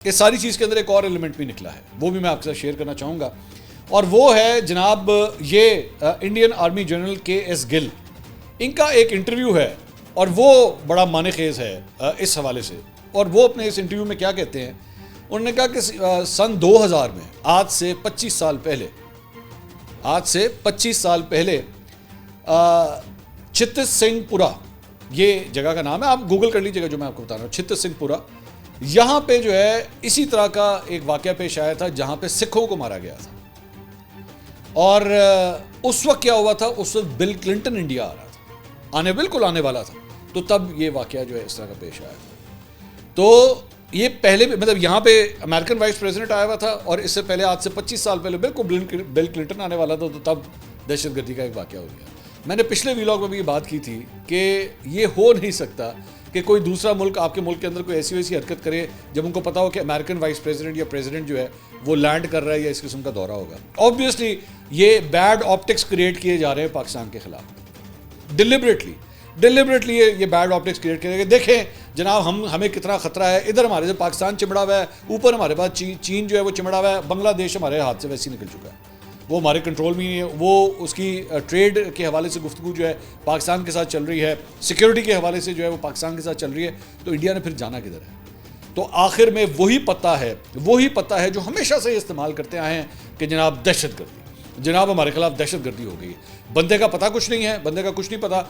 اس ساری چیز کے اندر ایک اور ایلیمنٹ بھی نکلا ہے، وہ بھی میں آپ کے ساتھ شیئر کرنا چاہوں گا، اور وہ ہے جناب یہ انڈین آرمی جنرل کے ایس گل، ان کا ایک انٹرویو ہے اور وہ بڑا معنی خیز ہے اس حوالے سے. اور وہ اپنے اس انٹرویو میں کیا کہتے ہیں، انہوں نے کہا کہ سن 2000 میں آج سے 25 سال پہلے چھتر سنگھ پورہ یہ جگہ کا نام ہے، آپ گوگل کر لیجیے گا جو میں آپ کو بتا رہا ہوں، چھتر سنگھ پورہ، یہاں پہ جو ہے اسی طرح کا ایک واقعہ پیش آیا تھا جہاں پہ سکھوں کو مارا گیا تھا. اور اس وقت کیا ہوا تھا، اس وقت بل کلنٹن انڈیا آ رہا تھا، بالکل آنے والا تھا، تو تب یہ واقعہ جو ہے اس طرح کا پیش آیا تھا. تو یہ پہلے بھی مطلب یہاں پہ امریکن وائس پریزیڈنٹ آیا ہوا تھا، اور اس سے پہلے آج سے 25 سال پہلے بالکل بل کلنٹن آنے والا تھا، تو تب دہشت گردی کا ایک واقعہ ہو گیا. میں نے پچھلے ویلاگ میں بھی یہ بات کی تھی کہ یہ ہو نہیں سکتا کہ کوئی دوسرا ملک آپ کے ملک کے اندر کوئی ایسی ویسی حرکت کرے جب ان کو پتا ہو کہ امریکن وائس پریزیڈنٹ یا پریزیڈنٹ جو ہے وہ لینڈ کر رہا ہے یا اس قسم کا دورہ ہوگا. آبویسلی یہ بیڈ آپٹکس کریٹ کیے جا رہے ہیں پاکستان کے خلاف، ڈیلیبریٹلی یہ بیڈ آپٹکس کریٹ کرے گا. دیکھیں جناب ہمیں کتنا خطرہ ہے، ادھر ہمارے سے پاکستان چمڑا ہوا ہے، اوپر ہمارے پاس چین جو ہے وہ چمڑا ہوا ہے، بنگلہ دیش ہمارے ہاتھ سے ویسے ہی نکل چکا ہے، وہ ہمارے کنٹرول میں نہیں ہے. وہ اس کی ٹریڈ کے حوالے سے گفتگو جو ہے پاکستان کے ساتھ چل رہی ہے، سیکیورٹی کے حوالے سے جو ہے وہ پاکستان کے ساتھ چل رہی ہے. تو انڈیا نے پھر جانا کدھر ہے؟ تو آخر میں وہی پتہ ہے جو ہمیشہ سے استعمال کرتے آئے ہیں کہ جناب دہشت گردی، جناب ہمارے خلاف دہشت گردی ہو گئی. بندے کا پتہ کچھ نہیں ہے، بندے کا کچھ نہیں پتہ.